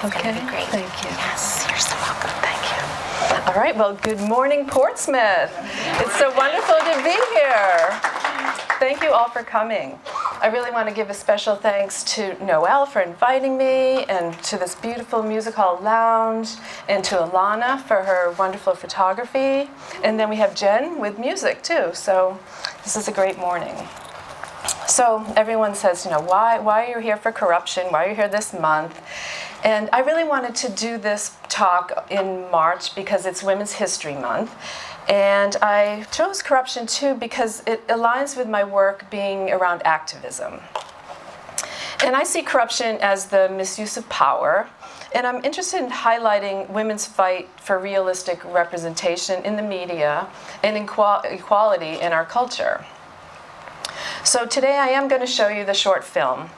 Okay, great. Thank you. Yes, you're so welcome. Thank you. All right, well, good morning, Portsmouth. It's so wonderful to be here. Thank you all for coming. I really want to give a special thanks to Noelle for inviting me, and to this beautiful music hall lounge, and to Alana for her wonderful photography. And then we have Jen with music too, so this is a great morning. So everyone says, why are you here for corruption? Why are you here this month? And I really wanted to do this talk in March because it's Women's History Month. And I chose corruption too because it aligns with my work being around activism. And I see corruption as the misuse of power. And I'm interested in highlighting women's fight for realistic representation in the media and equality in our culture. So today I am going to show you the short film.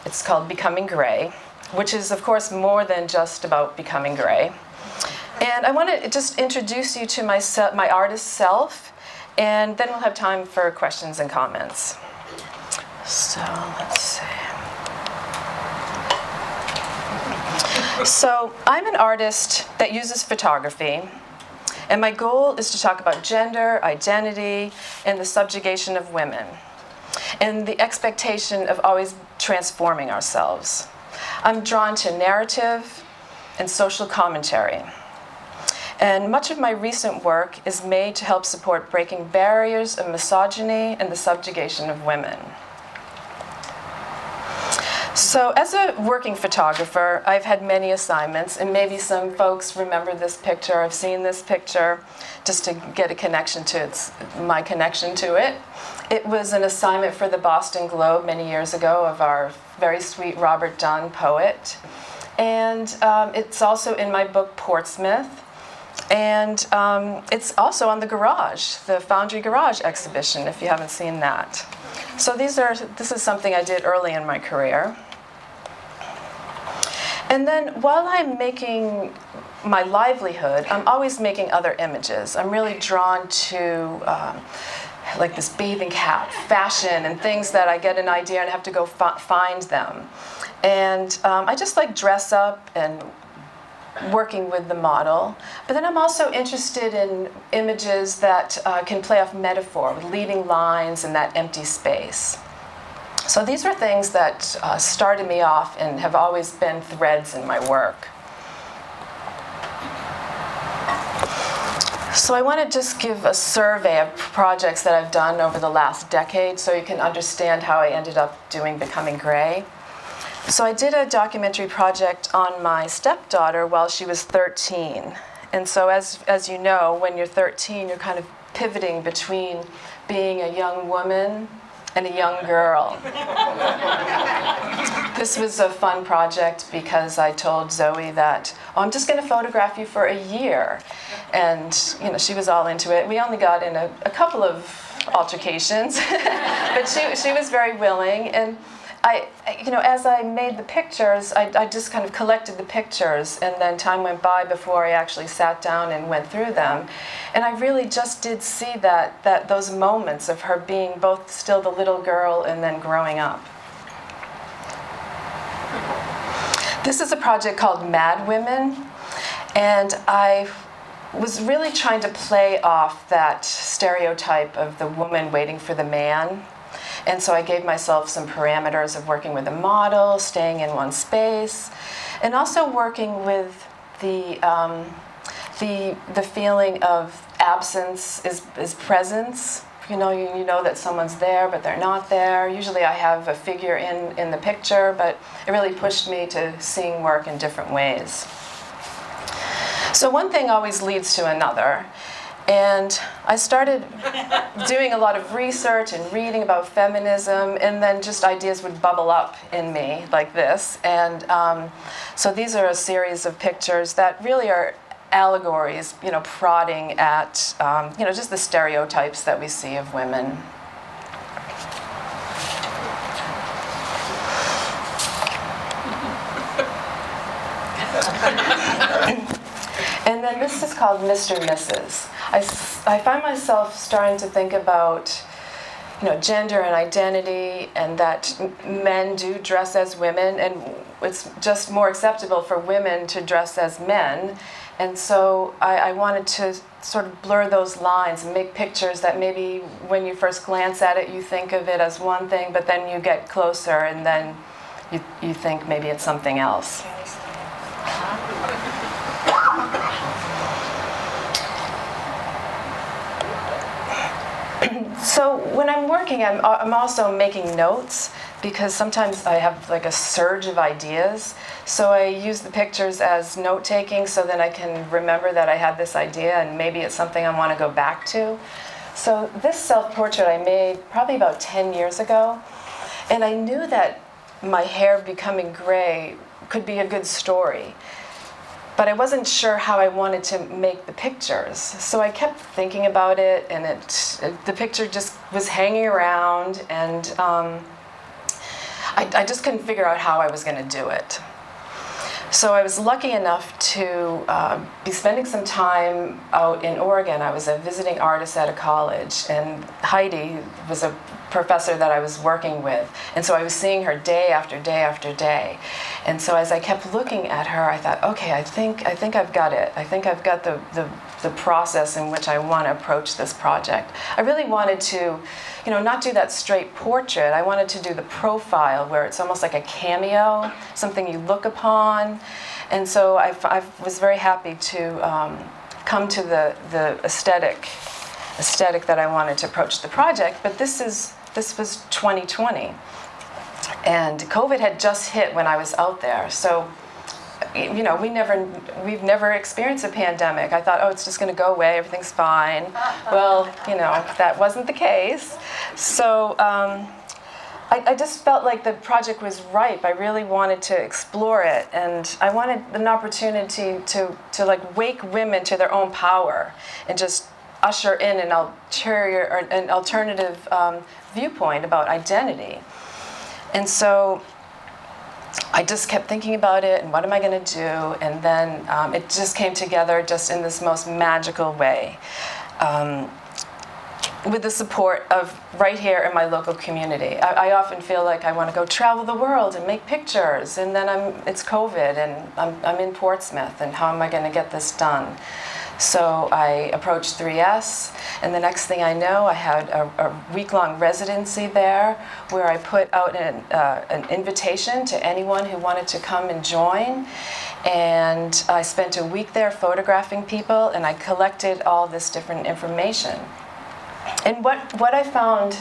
It's called Becoming Gray, which is, of course, more than just about becoming gray. And I want to just introduce you to my artist self, and then we'll have time for questions and comments. So let's see. So I'm an artist that uses photography, and my goal is to talk about gender, identity, and the subjugation of women, and the expectation of always transforming ourselves. I'm drawn to narrative and social commentary. And much of my recent work is made to help support breaking barriers of misogyny and the subjugation of women. So as a working photographer, I've had many assignments, and maybe some folks remember this picture. I've seen this picture just to get a connection to my connection to it. It was an assignment for the Boston Globe many years ago of our very sweet Robert Dunn poet. And it's also in my book, Portsmouth. And it's also on the Garage, the Foundry Garage exhibition, if you haven't seen that. So this is something I did early in my career. And then while I'm making my livelihood, I'm always making other images. I'm really drawn to like this bathing cap, fashion, and things that I get an idea and have to go find them. And I just like dress up and working with the model. But then I'm also interested in images that can play off metaphor with leading lines and that empty space. So these are things that started me off and have always been threads in my work. So I want to just give a survey of projects that I've done over the last decade so you can understand how I ended up doing Becoming Gray. So I did a documentary project on my stepdaughter while she was 13. And so as you know, when you're 13, you're kind of pivoting between being a young woman and a young girl. This was a fun project because I told Zoe that, I'm just going to photograph you for a year. And she was all into it. We only got in a couple of altercations, but she was very willing. And as I made the pictures, I just kind of collected the pictures, and then time went by before I actually sat down and went through them. And I really just did see that those moments of her being both still the little girl and then growing up. This is a project called Mad Women, and I was really trying to play off that stereotype of the woman waiting for the man. And so I gave myself some parameters of working with a model, staying in one space, and also working with the feeling of absence is presence. You know that someone's there, but they're not there. Usually I have a figure in the picture, but it really pushed me to seeing work in different ways. So one thing always leads to another. And I started doing a lot of research and reading about feminism, and then just ideas would bubble up in me like this. And so these are a series of pictures that really are allegories, prodding at, just the stereotypes that we see of women. And then this is called Mr. Mrs. I find myself starting to think about gender and identity, and that men do dress as women, and it's just more acceptable for women to dress as men. And so I wanted to sort of blur those lines and make pictures that maybe when you first glance at it, you think of it as one thing, but then you get closer and then you think maybe it's something else. So when I'm working, I'm also making notes, because sometimes I have like a surge of ideas. So I use the pictures as note-taking, so then I can remember that I had this idea and maybe it's something I want to go back to. So this self-portrait I made probably about 10 years ago, and I knew that my hair becoming gray could be a good story. But I wasn't sure how I wanted to make the pictures. So I kept thinking about it, and the picture just was hanging around, and I just couldn't figure out how I was going to do it. So I was lucky enough to be spending some time out in Oregon. I was a visiting artist at a college, and Heidi was a professor that I was working with. And so I was seeing her day after day after day. And so as I kept looking at her, I thought, okay, I think I've got it. I think I've got the process in which I want to approach this project. I really wanted to, not do that straight portrait. I wanted to do the profile, where it's almost like a cameo, something you look upon. And so I was very happy to come to the aesthetic that I wanted to approach the project. But this was 2020, and COVID had just hit when I was out there. So, we've never experienced a pandemic. I thought, oh, it's just going to go away, everything's fine. Well, that wasn't the case. So I just felt like the project was ripe. I really wanted to explore it, and I wanted an opportunity to like wake women to their own power and just usher in an alternative viewpoint about identity. And so I just kept thinking about it, and what am I going to do? And then it just came together just in this most magical way, with the support of right here in my local community. I often feel like I want to go travel the world and make pictures, and then it's COVID, and I'm in Portsmouth, and how am I going to get this done? So I approached 3S, and the next thing I know, I had a week-long residency there, where I put out an invitation to anyone who wanted to come and join. And I spent a week there photographing people, and I collected all this different information. And what I found,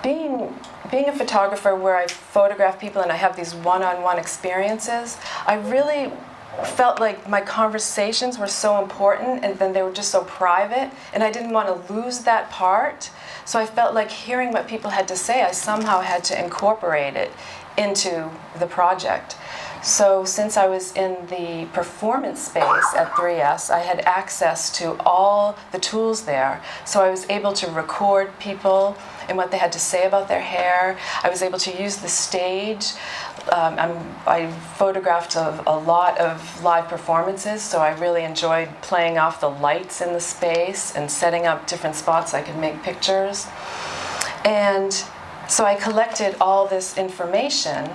being a photographer where I photograph people and I have these one-on-one experiences, I really felt like my conversations were so important, and then they were just so private, and I didn't want to lose that part. So I felt like hearing what people had to say, I somehow had to incorporate it into the project. So since I was in the performance space at 3S, I had access to all the tools there. So I was able to record people and what they had to say about their hair. I was able to use the stage. I photographed a lot of live performances, so I really enjoyed playing off the lights in the space and setting up different spots I could make pictures. And so I collected all this information,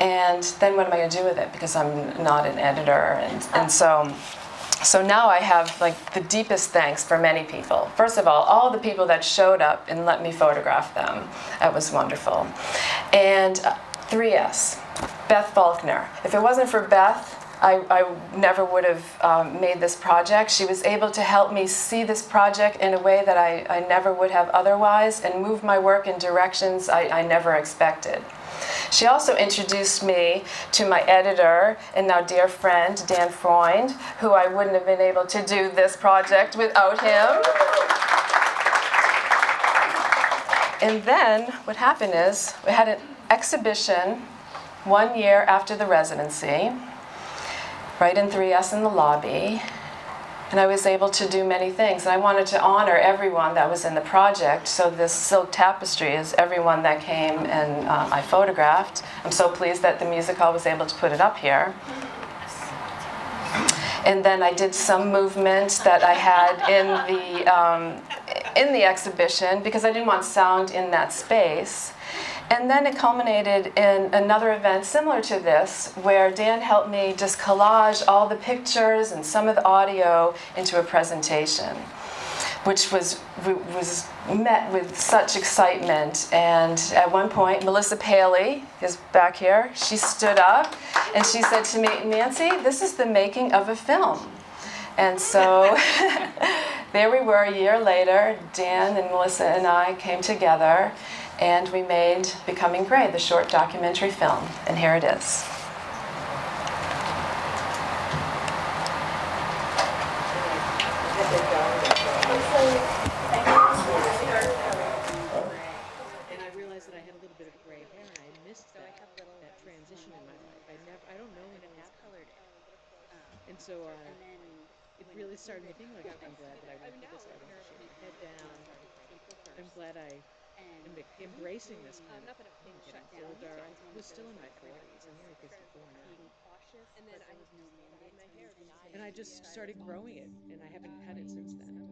and then what am I going to do with it? Because I'm not an editor, and so now I have like the deepest thanks for many people. First of all the people that showed up and let me photograph them. That was wonderful. And 3S, Beth Faulkner. If it wasn't for Beth, I never would have made this project. She was able to help me see this project in a way that I never would have otherwise, and move my work in directions I never expected. She also introduced me to my editor and now dear friend, Dan Freund, who I wouldn't have been able to do this project without him. And then what happened is we had an exhibition 1 year after the residency, right in 3S in the lobby, and I was able to do many things. And I wanted to honor everyone that was in the project, so this silk tapestry is everyone that came and I photographed. I'm so pleased that the music hall was able to put it up here. And then I did some movement that I had in the exhibition because I didn't want sound in that space. And then it culminated in another event similar to this, where Dan helped me just collage all the pictures and some of the audio into a presentation, which was met with such excitement. And at one point, Melissa Paley is back here. She stood up and she said to me, "Nancy, this is the making of a film." And so there we were a year later. Dan and Melissa and I came together and we made Becoming Gray, the short documentary film. And here it is. And I realized that I had a little bit of gray hair, and I missed that transition in my life. I don't know when it happened. And so it really started me thinking, like, I'm glad that I went through this. I don't shave my head down. I'm glad I am embracing this kind of thing, getting older. I was still in my 40s. I'm only 54 now. And I just started growing it, and I haven't cut it since then.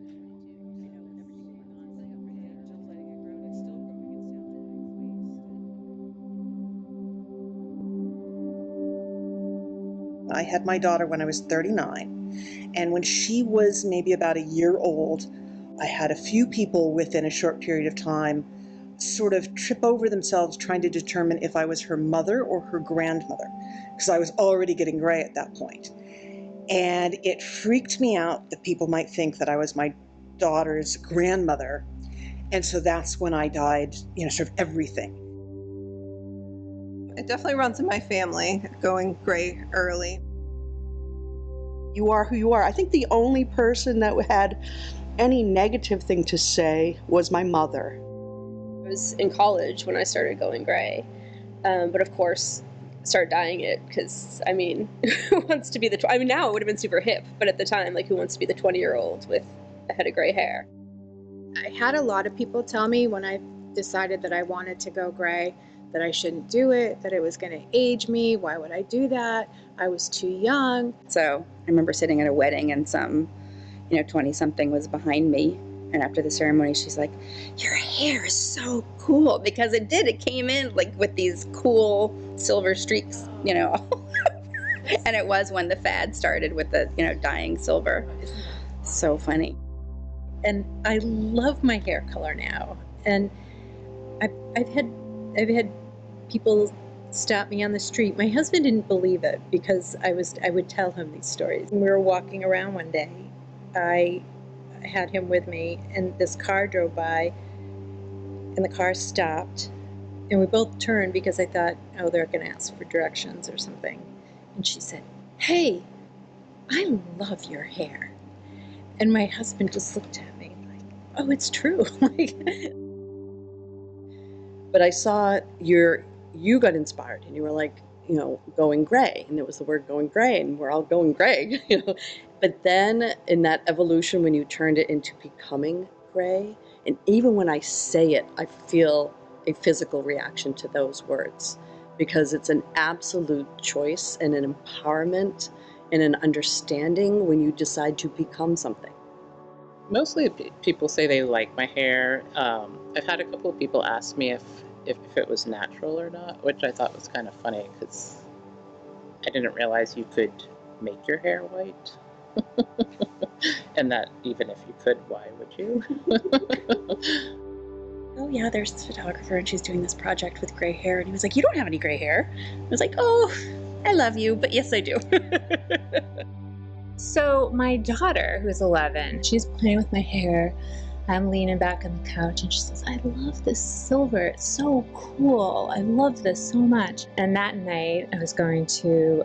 I had my daughter when I was 39, and when she was maybe about a year old, I had a few people within a short period of time sort of trip over themselves trying to determine if I was her mother or her grandmother, because I was already getting gray at that point. And it freaked me out that people might think that I was my daughter's grandmother. And so that's when I dyed, sort of everything. It definitely runs in my family, going gray early. You are who you are. I think the only person that had any negative thing to say was my mother. I was in college when I started going gray, but of course started dyeing it because, I mean, who wants to be now it would have been super hip, but at the time, like, who wants to be the 20-year-old with a head of gray hair? I had a lot of people tell me when I decided that I wanted to go gray that I shouldn't do it, that it was going to age me. Why would I do that? I was too young. So I remember sitting at a wedding and some, 20-something was behind me. And after the ceremony, she's like, "Your hair is so cool," because it did. It came in like with these cool silver streaks, And it was when the fad started with the, dyeing silver. So funny. And I love my hair color now. And I've had people stop me on the street. My husband didn't believe it because I would tell him these stories. When we were walking around one day, I had him with me, and this car drove by, and the car stopped, and we both turned because I thought, oh, they're going to ask for directions or something. And she said, "Hey, I love your hair." And my husband just looked at me like, oh, it's true. But I saw you got inspired, and you were like, going gray, and there was the word going gray, and we're all going gray, But then in that evolution, when you turned it into becoming gray, and even when I say it, I feel a physical reaction to those words, because it's an absolute choice and an empowerment and an understanding when you decide to become something. Mostly people say they like my hair. I've had a couple of people ask me if it was natural or not, which I thought was kind of funny because I didn't realize you could make your hair white. And that even if you could, why would you? Oh yeah, there's this photographer and she's doing this project with gray hair. And he was like, "You don't have any gray hair." I was like, "Oh, I love you, but yes, I do." So my daughter, who's 11, she's playing with my hair. I'm leaning back on the couch and she says, "I love this silver. It's so cool. I love this so much." And that night I was going to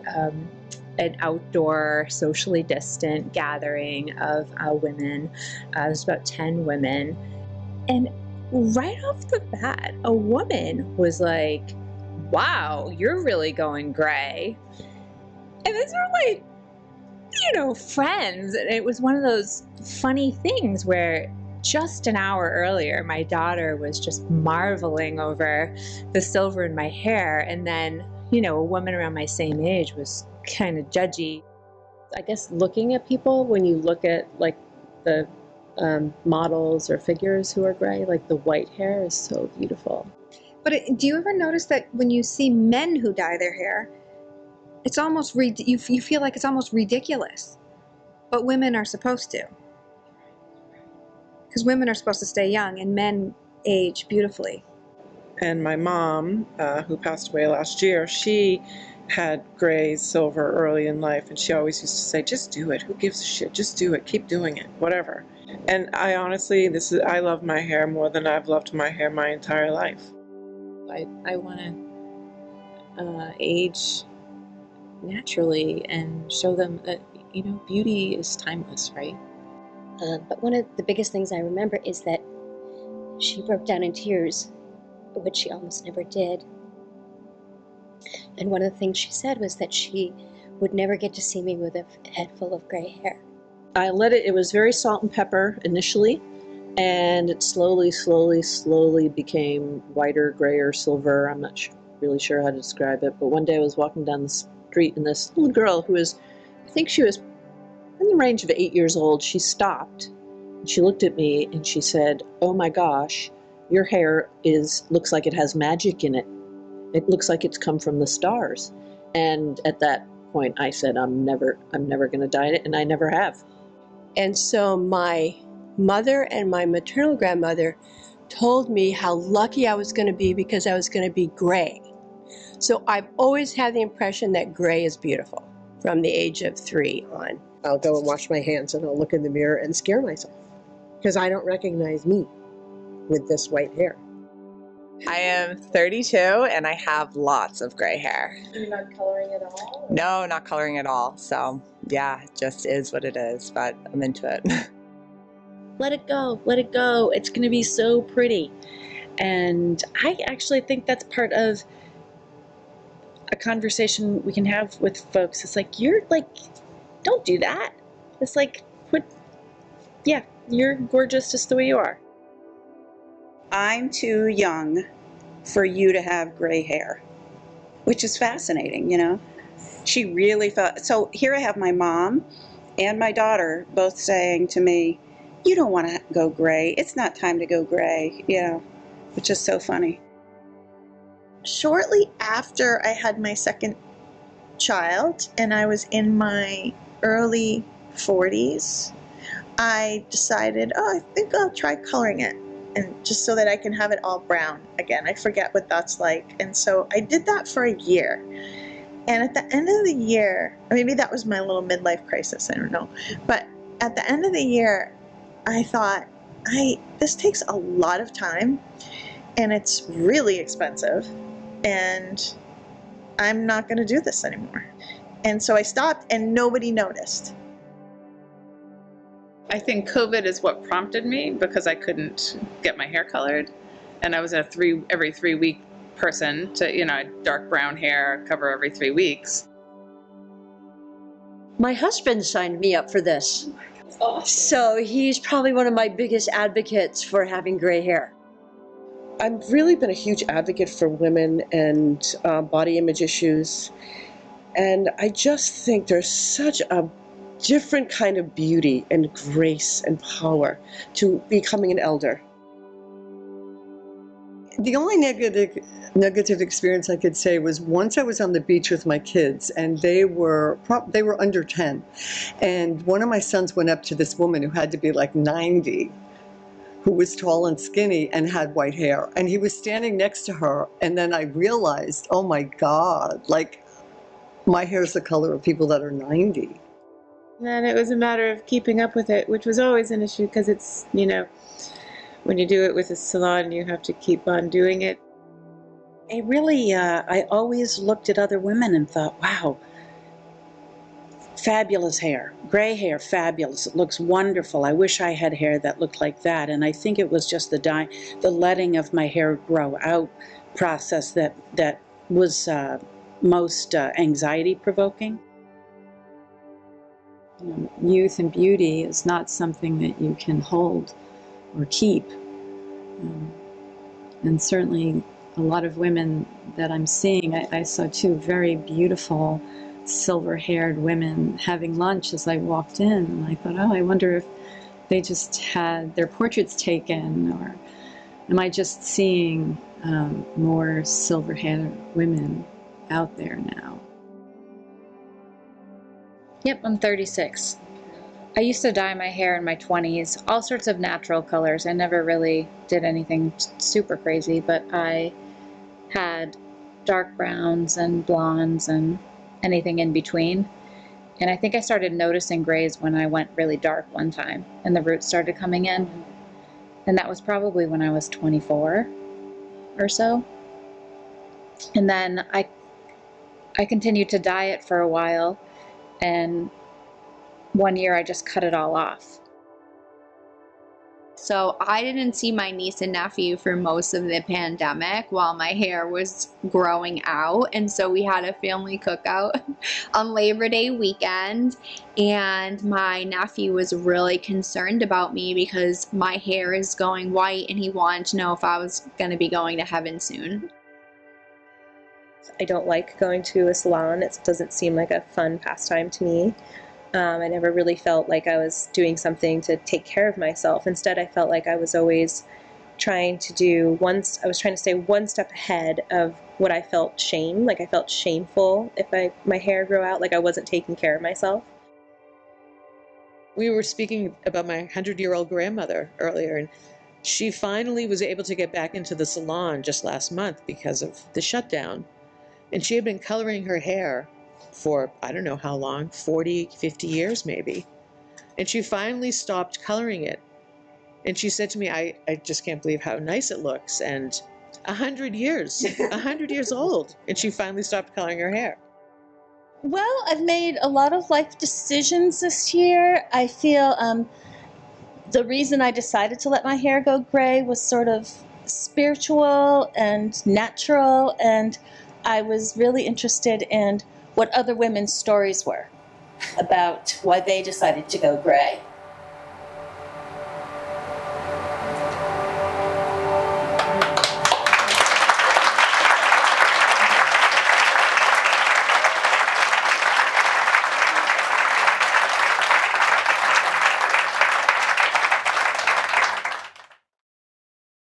an outdoor, socially distant gathering of women. There's about 10 women. And right off the bat, a woman was like, "Wow, you're really going gray." And these were like, friends. And it was one of those funny things where just an hour earlier, my daughter was just marveling over the silver in my hair. And then, a woman around my same age was kind of judgy. I guess looking at people, when you look at like the models or figures who are gray. Like the white hair is so beautiful. But do you ever notice that when you see men who dye their hair, it's almost you feel like it's almost ridiculous, but women are supposed to, because women are supposed to stay young and men age beautifully. And my mom, who passed away last year, she had gray, silver early in life, and she always used to say, just do it. Who gives a shit? Just do it. Keep doing it. Whatever. And I honestly, I love my hair more than I've loved my hair my entire life. I want to age naturally and show them that, you know, beauty is timeless, right? But one of the biggest things I remember is that she broke down in tears, which she almost never did. And one of the things she said was that she would never get to see me with a head full of gray hair. I let it was very salt and pepper initially, and it slowly became whiter, grayer, silver. I'm not really sure how to describe it, but one day I was walking down the street and this little girl who was, I think she was in the range of 8 years old, she stopped and she looked at me and she said, "Oh my gosh, your hair looks like it has magic in it. It looks like it's come from the stars." And at that point I said, I'm never going to dye it, and I never have. And so my mother and my maternal grandmother told me how lucky I was going to be because I was going to be gray. So I've always had the impression that gray is beautiful from the age of 3 on. I'll go and wash my hands and I'll look in the mirror and scare myself because I don't recognize me with this white hair. I am 32 and I have lots of gray hair. You're not coloring at all? No, not coloring at all. So yeah, it just is what it is, but I'm into it. Let it go, let it go. It's going to be so pretty. And I actually think that's part of a conversation we can have with folks. It's like, don't do that. It's like, you're gorgeous just the way you are. I'm too young for you to have gray hair, which is fascinating, you know. She really felt, so here I have my mom and my daughter both saying to me, you don't want to go gray. It's not time to go gray, you know, which is so funny. Shortly after I had my second child and I was in my early 40s, I decided, I think I'll try coloring it, and just so that I can have it all brown again. I forget what that's like. And so I did that for a year. And at the end of the year, maybe that was my little midlife crisis, I don't know. But at the end of the year, I thought, this takes a lot of time and it's really expensive and I'm not going to do this anymore. And so I stopped and nobody noticed. I think COVID is what prompted me because I couldn't get my hair colored, and I was a every 3 week person to, you know, dark brown hair, cover every 3 weeks. My husband signed me up for this. Awesome. So he's probably one of my biggest advocates for having gray hair. I've really been a huge advocate for women and body image issues, and I just think there's such a different kind of beauty and grace and power to becoming an elder. The only negative experience I could say was once I was on the beach with my kids, and they were under 10, and one of my sons went up to this woman who had to be like 90, who was tall and skinny and had white hair, and he was standing next to her, and then I realized, oh my God, like my hair's the color of people that are 90. And then it was a matter of keeping up with it, which was always an issue because it's, you know, when you do it with a salon, you have to keep on doing it. I always looked at other women and thought, wow, fabulous hair, gray hair, fabulous. It looks wonderful. I wish I had hair that looked like that. And I think it was just the letting of my hair grow out process that was most anxiety provoking. You know, youth and beauty is not something that you can hold or keep. And certainly a lot of women that I'm seeing, I saw two very beautiful silver-haired women having lunch as I walked in, and I thought, oh, I wonder if they just had their portraits taken, or am I just seeing more silver-haired women out there now? Yep, I'm 36. I used to dye my hair in my 20s, all sorts of natural colors. I never really did anything super crazy, but I had dark browns and blondes and anything in between. And I think I started noticing grays when I went really dark one time and the roots started coming in. And that was probably when I was 24 or so. And then I continued to dye it for a while, and one year I just cut it all off. So I didn't see my niece and nephew for most of the pandemic while my hair was growing out. And so we had a family cookout on Labor Day weekend. And my nephew was really concerned about me because my hair is going white and he wanted to know if I was going to be going to heaven soon. I don't like going to a salon. It doesn't seem like a fun pastime to me. I never really felt like I was doing something to take care of myself. Instead, I felt like I was always trying to stay one step ahead of what I felt shame. Like I felt shameful if my hair grew out, like I wasn't taking care of myself. We were speaking about my 100-year-old grandmother earlier, and she finally was able to get back into the salon just last month because of the shutdown. And she had been coloring her hair for, I don't know how long, 40, 50 years maybe. And she finally stopped coloring it. And she said to me, I just can't believe how nice it looks. And 100 years old. And she finally stopped coloring her hair. Well, I've made a lot of life decisions this year. I feel the reason I decided to let my hair go gray was sort of spiritual and natural, and I was really interested in what other women's stories were about why they decided to go gray.